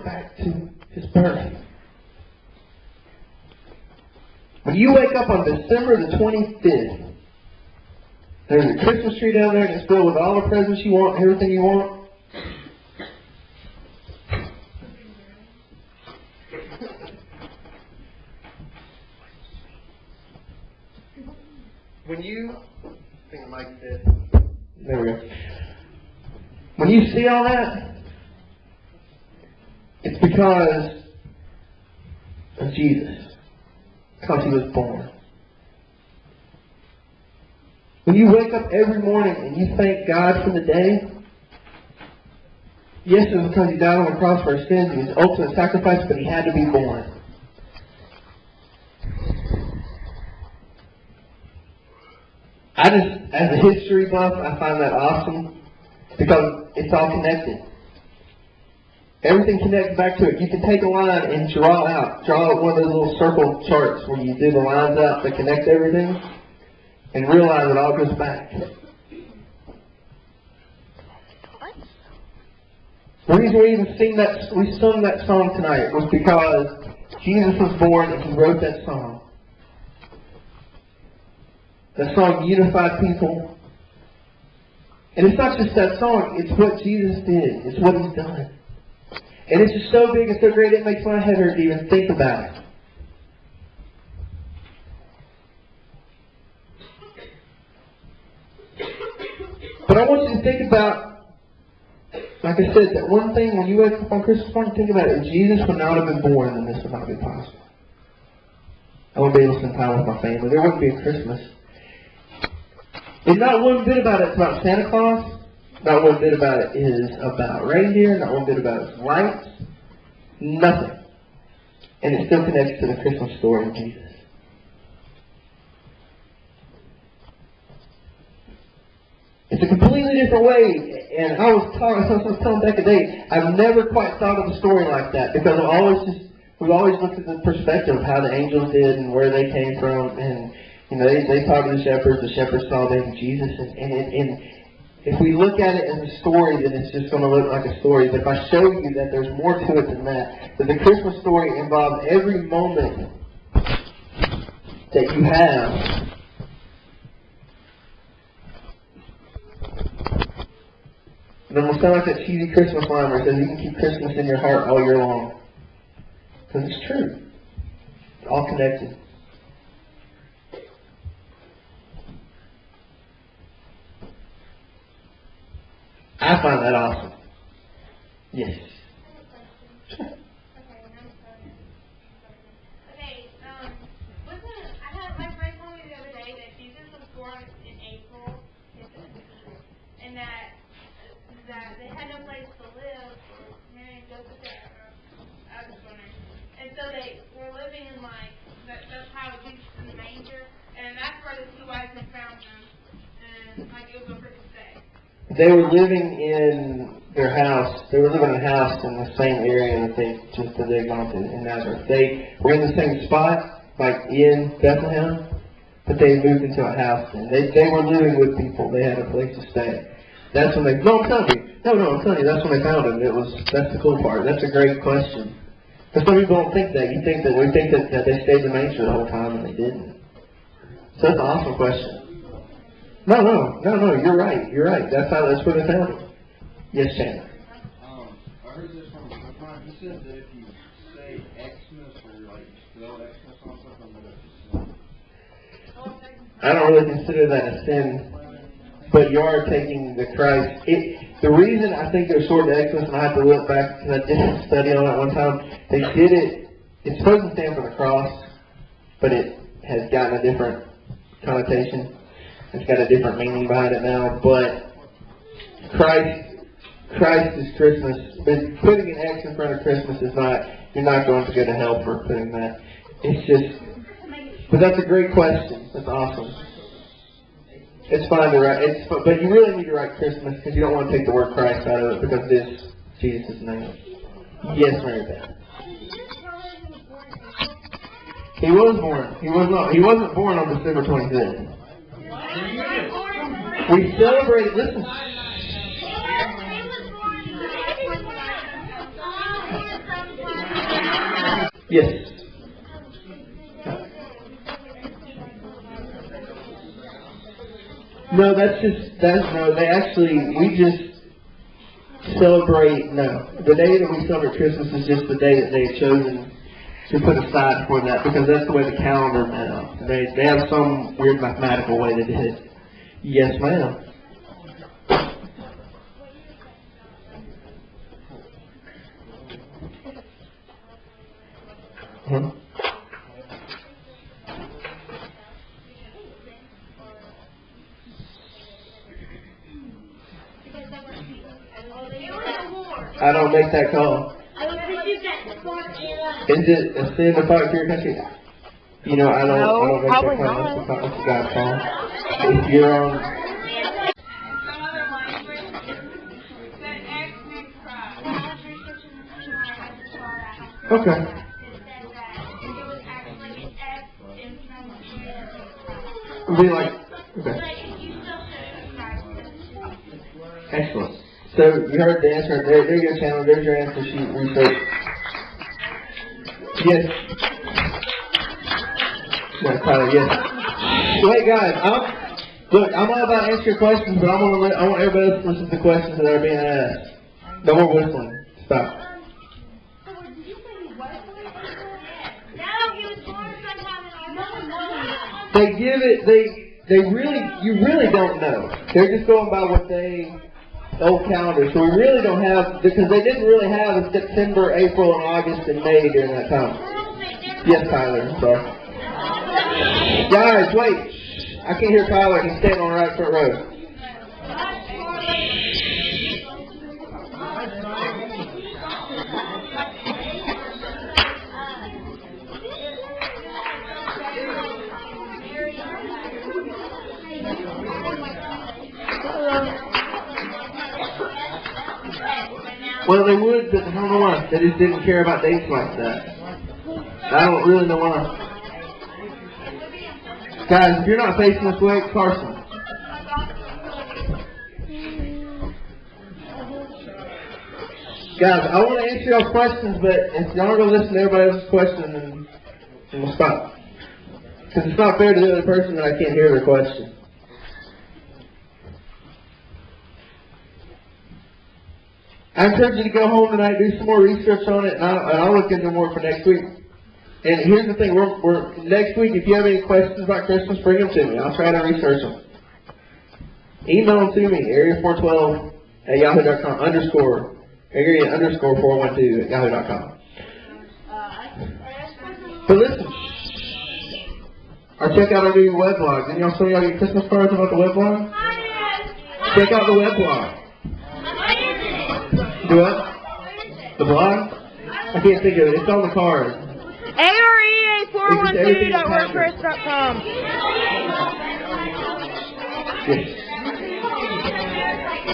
back to His birth. When you wake up on December the 25th, there's a Christmas tree down there and it's filled with all the presents you want, everything you want. When you, I think Mike said, there we go. When you see all that, it's because of Jesus. Because He was born. When you wake up every morning and you thank God for the day, yes, it was because He died on the cross for our sins and His ultimate sacrifice, but He had to be born. I just, as a history buff, I find that awesome because it's all connected. Everything connects back to it. You can take a line and draw one of those little circle charts where you do the lines out that connect everything and realize it all goes back. The reason we sung that song tonight was because Jesus was born and He wrote that song. That song unified people. And it's not just that song, it's what Jesus did. It's what He's done. And it's just so big and so great it makes my head hurt to even think about it. But I want you to think about, like I said, that one thing when you wake up on Christmas morning, think about it. If Jesus would not have been born, then this would not be possible. I wouldn't be able to spend time with my family. There wouldn't be a Christmas. And not one bit about it's about Santa Claus. Not one bit about it is about reindeer. Not one bit about it is lights. Nothing. And it still connects to the Christmas story of Jesus. It's a completely different way. And I was telling Beck today, I've never quite thought of the story like that because we've always looked at the perspective of how the angels did and where they came from. And they talked to the shepherds saw baby Jesus, and if we look at it as a story, then it's just going to look like a story. But if I show you that there's more to it than that the Christmas story involves every moment that you have. And it will sound like that cheesy Christmas line where it says you can keep Christmas in your heart all year long. Because it's true. It's all connected. I find that awesome. Yes. Sure. My friend told me the other day that Jesus was born in April, and that they had no place to live for Mary and Joseph there. I was just wondering. And so they were living in that's how Jesus in the manger, and that's where the two wise men found them, and it was on Christmas Day. They were living in their house. They were living in a house in the same area that they'd gone to in Nazareth. They were in the same spot, like in Bethlehem, but they moved into a house. And they were living with people. They had a place to stay. That's when I'm telling you. I'm telling you, that's when they found him. That's the cool part. That's a great question. Because some people don't think that. We think that they stayed in the manger the whole time, and they didn't. So that's an awesome question. No, you're right. That's where they found it. Yes, Chandler. I heard this from a friend. He said that if you say Xmas or spell Xmas on something, that it's a sin. I don't really consider that a sin, but you are taking the Christ. The reason I think they're short to Xmas, and I have to look back because I did a study on it one time, they did it, it's supposed to stand for the cross, but it has gotten a different connotation. It's got a different meaning behind it now, but Christ is Christmas. But putting an X in front of Christmas is not, you're not going to go to hell for putting that. It's just, but that's a great question. That's awesome. It's fine to write, but you really need to write Christmas because you don't want to take the word Christ out of it because it is Jesus' name. Yes, Mary Beth. He was born. He wasn't born on December 25th. We celebrate, listen. Yes. No, we just celebrate, the day that we celebrate Christmas is just the day that they've chosen to put aside for that, because that's the way the calendar met up. They have some weird mathematical way they did it. Yes, ma'am. Huh? I don't make that call. Is it a sin to fight for your country? You know, I don't make that call. That's God's call. If you're on. Some other language said X makes cry. Okay. It said that it was actually X in some way. It'd be like, But okay. you still should subscribe. Excellent. So you heard the answer. There you go, Chandler. There's your answer sheet research. Yes. No, Tyler, yes. Wait, guys. I'm all about answering questions, but I want everybody else to listen to the questions that are being asked. No more whistling. Stop. No, he was born sometime in our You really don't know. They're just going by what old calendar. So we really don't have, because they didn't really have a September, April, and August, and May during that time. Yes, Tyler, sorry. Guys, wait. Shh. I can't hear Tyler. He's standing on the right front row. Well, they would, but I don't know why. They just didn't care about dates like that. I don't really know why. Guys, if you're not facing this way, Carson. Guys, I want to answer y'all's questions, but if y'all are going to listen to everybody else's question, then we'll stop. Because it's not fair to the other person that I can't hear their question. I encourage you to go home tonight, do some more research on it, and I'll look into more for next week. And here's the thing, we're next week, if you have any questions about Christmas, bring them to me. I'll try to research them. Email them to me, area412@yahoo.com, area_412@yahoo.com. But listen, or check out our new weblog. Didn't y'all say y'all get Christmas cards about the weblog? Check out the weblog. Do what? The blog? I can't think of it. It's on the card. area412.wordpress.com. Yes.